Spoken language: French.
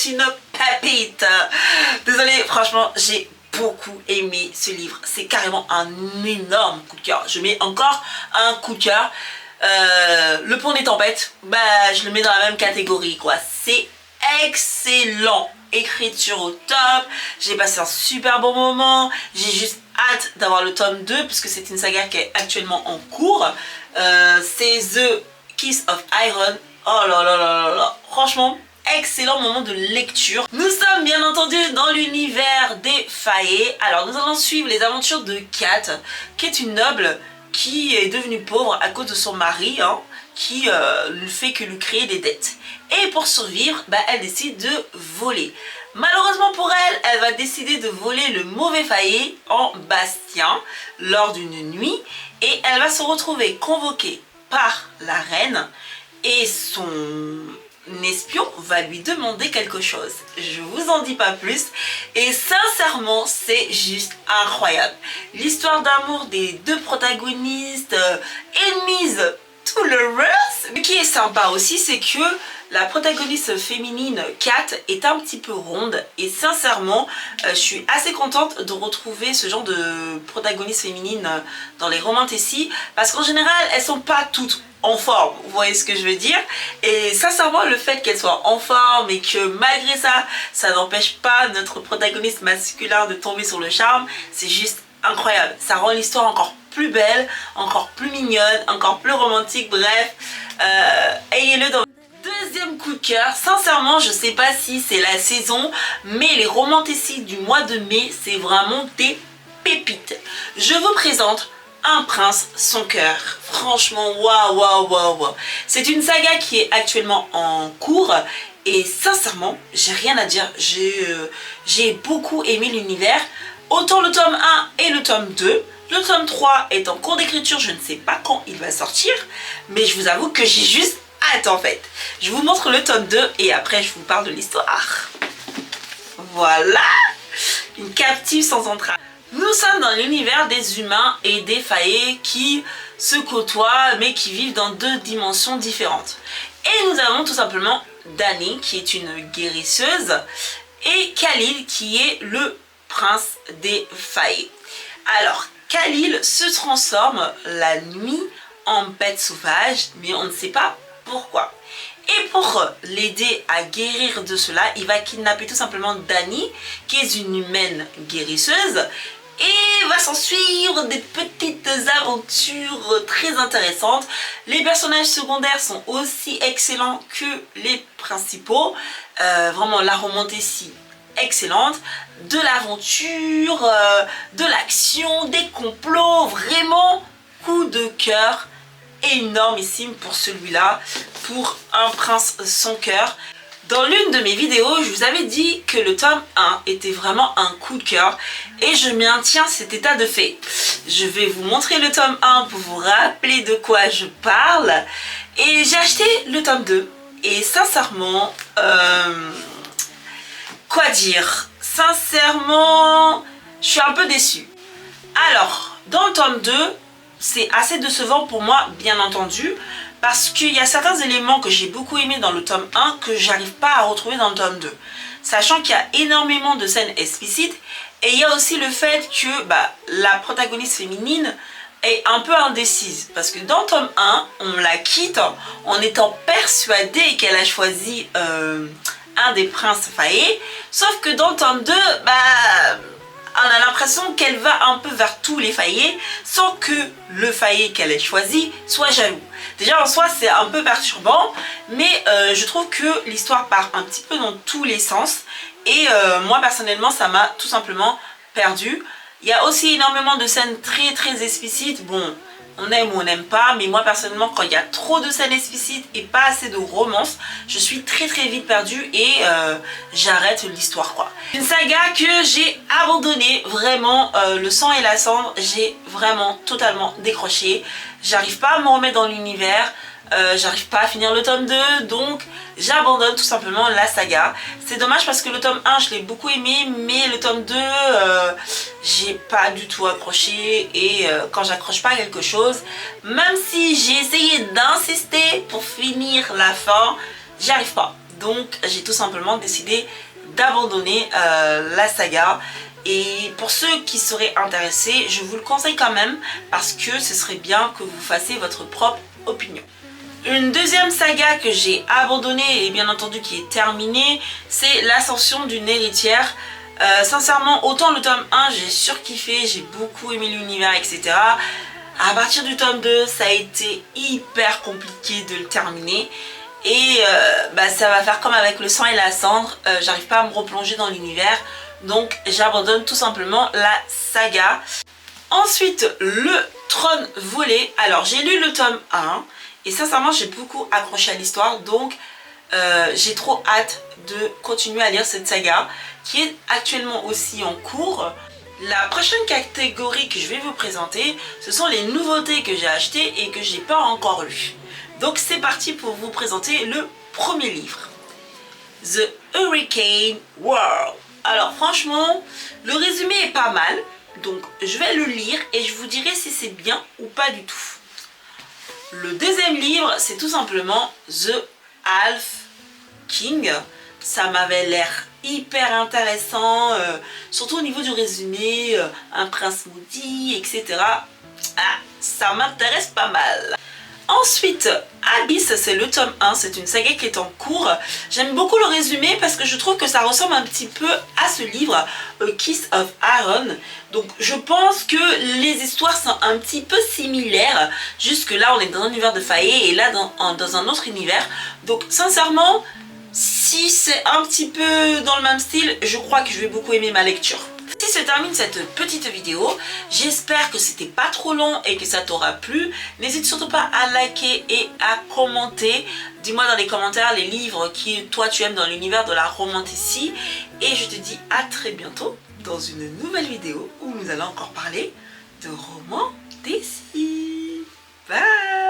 est une pépite. Désolée, franchement, j'ai beaucoup aimé ce livre. C'est carrément un énorme coup de cœur. Je mets encore un coup de cœur. Le Pont des Tempêtes, bah, je le mets dans la même catégorie, quoi. C'est excellent. Écriture au top. J'ai passé un super bon moment. J'ai juste hâte d'avoir le tome 2 puisque c'est une saga qui est actuellement en cours. C'est The Kiss of Iron. Oh là là là là là. Franchement, excellent moment de lecture. Nous sommes bien entendu dans l'univers des Fae. Alors nous allons suivre les aventures de Kat, qui est une noble qui est devenue pauvre à cause de son mari, qui ne fait que lui créer des dettes. Et pour survivre, bah, elle décide de voler. Malheureusement pour elle, elle va décider de voler le mauvais Fae en Bastien lors d'une nuit. Et elle va se retrouver convoquée par la reine et son espion va lui demander quelque chose. Je vous en dis pas plus et sincèrement c'est juste incroyable. L'histoire d'amour des deux protagonistes ennemies tout le reste. Ce qui est sympa aussi, c'est que la protagoniste féminine Kat est un petit peu ronde et sincèrement je suis assez contente de retrouver ce genre de protagoniste féminine dans les romantici parce qu'en général elles sont pas toutes en forme, vous voyez ce que je veux dire. Et sincèrement le fait qu'elle soit en forme et que malgré ça, ça n'empêche pas notre protagoniste masculin de tomber sur le charme, c'est juste incroyable. Ça rend l'histoire encore plus belle, encore plus mignonne, encore plus romantique, bref, ayez-le dans... Deuxième coup de cœur, sincèrement je sais pas si c'est la saison, mais les romantici du mois de mai, c'est vraiment des pépites. Je vous présente Un prince, son cœur. Franchement, waouh, waouh, waouh, waouh. C'est une saga qui est actuellement en cours et sincèrement, j'ai rien à dire. J'ai beaucoup aimé l'univers. Autant le tome 1 et le tome 2. Le tome 3 est en cours d'écriture, je ne sais pas quand il va sortir, mais je vous avoue que j'ai juste hâte en fait. Je vous montre le tome 2 et après je vous parle de l'histoire. Voilà, une captive sans entrave. Nous sommes dans l'univers des humains et des Fae qui se côtoient mais qui vivent dans deux dimensions différentes. Et nous avons tout simplement Dany qui est une guérisseuse et Khalil qui est le prince des Fae. Alors Khalil se transforme la nuit en bête sauvage mais on ne sait pas pourquoi. Et pour l'aider à guérir de cela, il va kidnapper tout simplement Dany qui est une humaine guérisseuse. Et va s'en suivre des petites aventures très intéressantes. Les personnages secondaires sont aussi excellents que les principaux. Vraiment la romantici excellente. De l'aventure, de l'action, des complots. Vraiment coup de cœur énormissime pour celui-là. Pour Un prince sans cœur. Dans l'une de mes vidéos, je vous avais dit que le tome 1 était vraiment un coup de cœur et je maintiens cet état de fait. Je vais vous montrer le tome 1 pour vous rappeler de quoi je parle. Et j'ai acheté le tome 2 et sincèrement, quoi dire? Sincèrement, je suis un peu déçue. Alors, dans le tome 2, c'est assez décevant pour moi, bien entendu. Parce qu'il y a certains éléments que j'ai beaucoup aimé dans le tome 1 que j'arrive pas à retrouver dans le tome 2. Sachant qu'il y a énormément de scènes explicites. Et il y a aussi le fait que la protagoniste féminine est un peu indécise. Parce que dans le tome 1, on la quitte en étant persuadée qu'elle a choisi un des princes Fae. Sauf que dans le tome 2, on a l'impression qu'elle va un peu vers tous les Fae sans que le Fae qu'elle ait choisi soit jaloux. Déjà en soi c'est un peu perturbant, mais je trouve que l'histoire part un petit peu dans tous les sens et moi personnellement ça m'a tout simplement perdu. Il y a aussi énormément de scènes très explicites. Bon, on aime ou on n'aime pas, mais moi personnellement quand il y a trop de scènes explicites et pas assez de romance, je suis très vite perdue et j'arrête l'histoire quoi. Une saga que j'ai abandonnée, vraiment, le sang et la cendre, j'ai vraiment totalement décroché. J'arrive pas à me remettre dans l'univers, j'arrive pas à finir le tome 2, donc j'abandonne tout simplement la saga. C'est dommage parce que le tome 1 je l'ai beaucoup aimé, mais le tome 2 j'ai pas du tout accroché et quand j'accroche pas quelque chose, même si j'ai essayé d'insister pour finir la fin, j'y arrive pas. Donc j'ai tout simplement décidé d'abandonner la saga. Et pour ceux qui seraient intéressés, je vous le conseille quand même parce que ce serait bien que vous fassiez votre propre opinion. Une deuxième saga que j'ai abandonnée et bien entendu qui est terminée, c'est l'Ascension d'une héritière. Sincèrement, autant le tome 1 j'ai surkiffé, j'ai beaucoup aimé l'univers, etc. À partir du tome 2, ça a été hyper compliqué de le terminer. Et ça va faire comme avec le sang et la cendre, j'arrive pas à me replonger dans l'univers. Donc j'abandonne tout simplement la saga. Ensuite, le Trône volé. Alors j'ai lu le tome 1 et sincèrement j'ai beaucoup accroché à l'histoire. Donc j'ai trop hâte de continuer à lire cette saga qui est actuellement aussi en cours. La prochaine catégorie que je vais vous présenter, ce sont les nouveautés que j'ai achetées et que j'ai pas encore lues. Donc c'est parti pour vous présenter le premier livre. The Hurricane World. Alors franchement, le résumé est pas mal, donc je vais le lire et je vous dirai si c'est bien ou pas du tout. Le deuxième livre, c'est tout simplement The Half King. Ça m'avait l'air hyper intéressant, surtout au niveau du résumé, un prince maudit, etc. Ah, ça m'intéresse pas mal. Ensuite, Abyss, c'est le tome 1, c'est une saga qui est en cours. J'aime beaucoup le résumé parce que je trouve que ça ressemble un petit peu à ce livre, A Kiss of Aaron. Donc je pense que les histoires sont un petit peu similaires. Jusque là, on est dans un univers de faillé et là dans un autre univers. Donc sincèrement, si c'est un petit peu dans le même style, je crois que je vais beaucoup aimer ma lecture. Si se termine cette petite vidéo, j'espère que c'était pas trop long et que ça t'aura plu. N'hésite surtout pas à liker et à commenter. Dis-moi dans les commentaires les livres que toi tu aimes dans l'univers de la romanticie. Et je te dis à très bientôt dans une nouvelle vidéo où nous allons encore parler de romanticie. Bye!